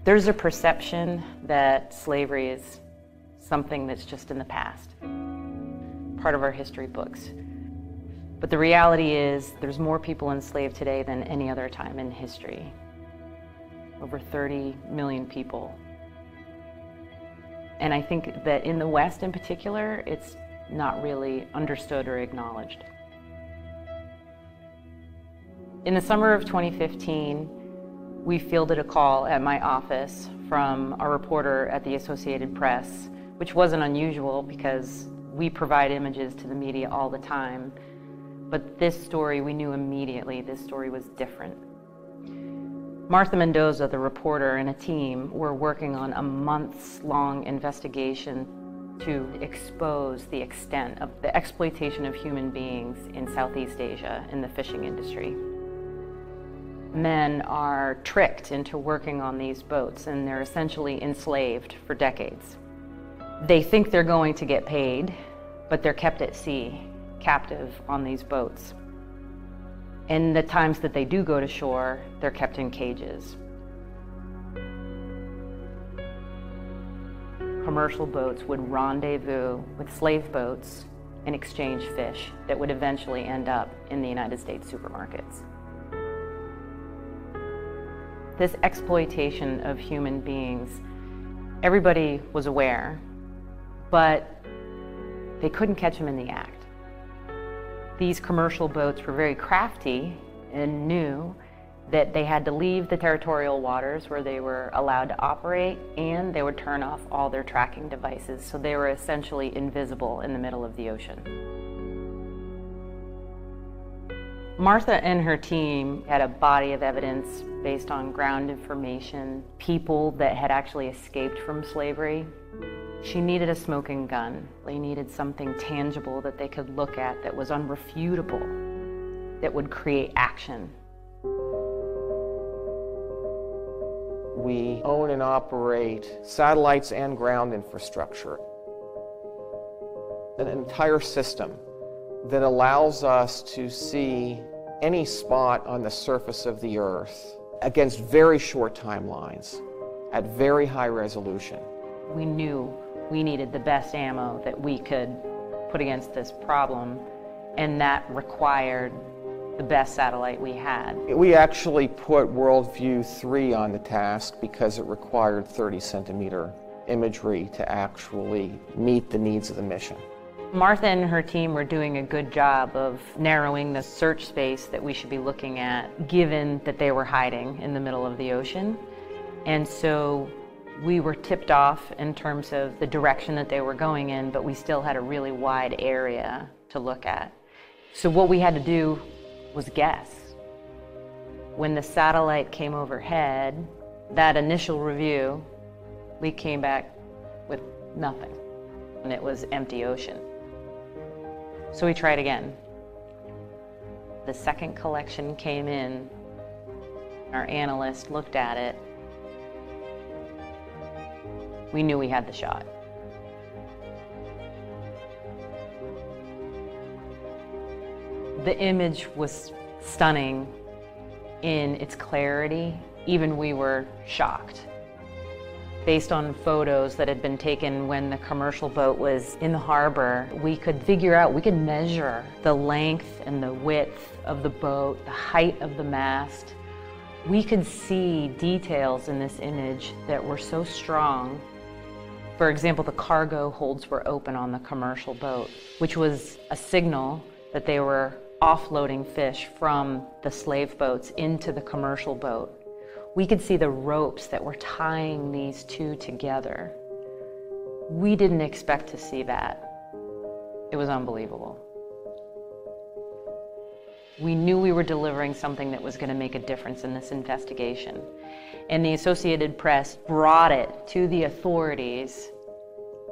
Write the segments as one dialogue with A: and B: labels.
A: There's a perception that slavery is something that's just in the past, part of our history books. But the reality is there's more people enslaved today than any other time in history. Over 30 million people. And I think that in the West in particular, it's not really understood or acknowledged. In the summer of 2015, we fielded a call at my office from a reporter at the Associated Press, which wasn't unusual because we provide images to the media all the time. But this story, we knew immediately this story was different. Martha Mendoza, the reporter, and a team were working on a months-long investigation to expose the extent of the exploitation of human beings in Southeast Asia in the fishing industry. Men are tricked into working on these boats, and they're essentially enslaved for decades. They think they're going to get paid, but they're kept at sea, captive on these boats. And the times that they do go to shore, they're kept in cages. Commercial boats would rendezvous with slave boats and exchange fish that would eventually end up in the United States supermarkets. This exploitation of human beings, everybody was aware, but they couldn't catch them in the act. These commercial boats were very crafty and knew that they had to leave the territorial waters where they were allowed to operate, and they would turn off all their tracking devices, so they were essentially invisible in the middle of the ocean. Martha and her team had a body of evidence based on ground information, people that had actually escaped from slavery. She needed a smoking gun. They needed something tangible that they could look at that was unrefutable, that would create action.
B: We own and operate satellites and ground infrastructure, an entire system that allows us to see any spot on the surface of the Earth against very short timelines, at very high resolution.
A: We knew we needed the best ammo that we could put against this problem, and that required the best satellite we had.
B: We actually put Worldview 3 on the task because it required 30-centimeter imagery to actually meet the needs of the mission.
A: Martha and her team were doing a good job of narrowing the search space that we should be looking at, given that they were hiding in the middle of the ocean. And so we were tipped off in terms of the direction that they were going in, but we still had a really wide area to look at. So what we had to do was guess. When the satellite came overhead, that initial review, we came back with nothing, and it was empty ocean. So we tried again. The second collection came in, our analyst looked at it. We knew we had the shot. The image was stunning in its clarity. Even we were shocked. Based on photos that had been taken when the commercial boat was in the harbor, we could figure out, we could measure the length and the width of the boat, the height of the mast. We could see details in this image that were so strong. For example, the cargo holds were open on the commercial boat, which was a signal that they were offloading fish from the slave boats into the commercial boat. We could see the ropes that were tying these two together. We didn't expect to see that. It was unbelievable. We knew we were delivering something that was going to make a difference in this investigation. And the Associated Press brought it to the authorities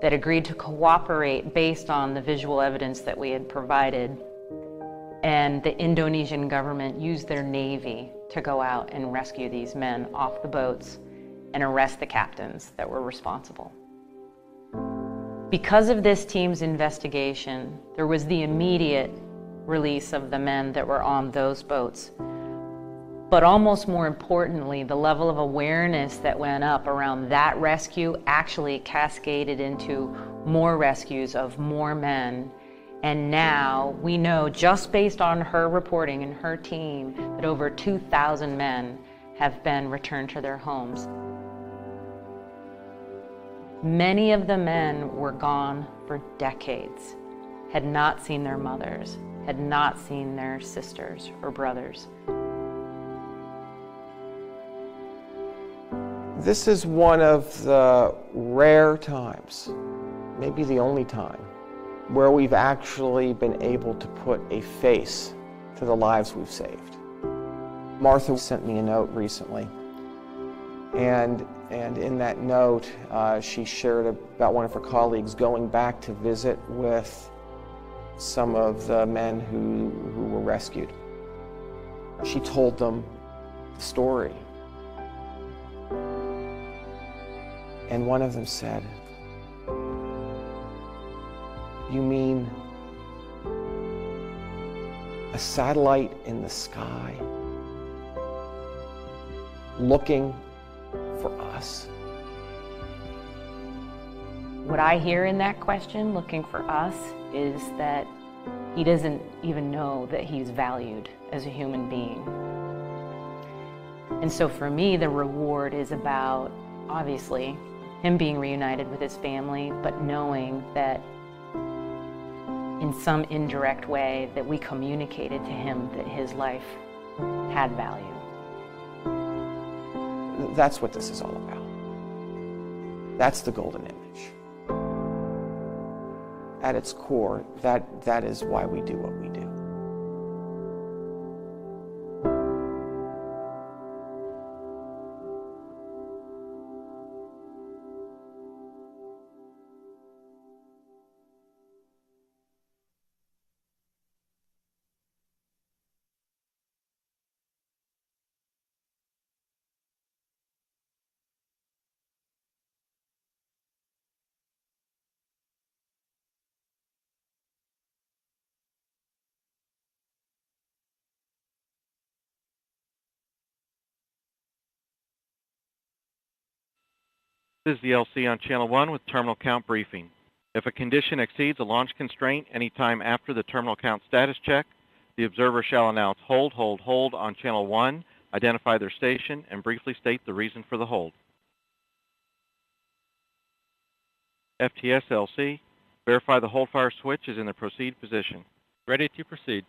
A: that agreed to cooperate based on the visual evidence that we had provided. And the Indonesian government used their navy to go out and rescue these men off the boats and arrest the captains that were responsible. Because of this team's investigation, there was the immediate release of the men that were on those boats. But almost more importantly, the level of awareness that went up around that rescue actually cascaded into more rescues of more men. And now we know, just based on her reporting and her team, that over 2,000 men have been returned to their homes. Many of the men were gone for decades, had not seen their mothers, had not seen their sisters or brothers.
B: This is one of the rare times, maybe the only time, where we've actually been able to put a face to the lives we've saved. Martha sent me a note recently, and in that note she shared about one of her colleagues going back to visit with some of the men who were rescued. She told them the story. And one of them said, "You mean a satellite in the sky looking for us?"
A: What I hear in that question, looking for us, is that he doesn't even know that he's valued as a human being. And so for me, the reward is about, obviously, him being reunited with his family, but knowing that in some indirect way that we communicated to him that his life had value.
B: That's what this is all about. That's the golden image. At its core, that is why we do what we do.
C: This is the LC on Channel 1 with terminal count briefing. If a condition exceeds a launch constraint any time after the terminal count status check, the observer shall announce hold, hold, hold on Channel 1, identify their station, and briefly state the reason for the hold. FTS LC, verify the hold fire switch is in the proceed position. Ready to proceed.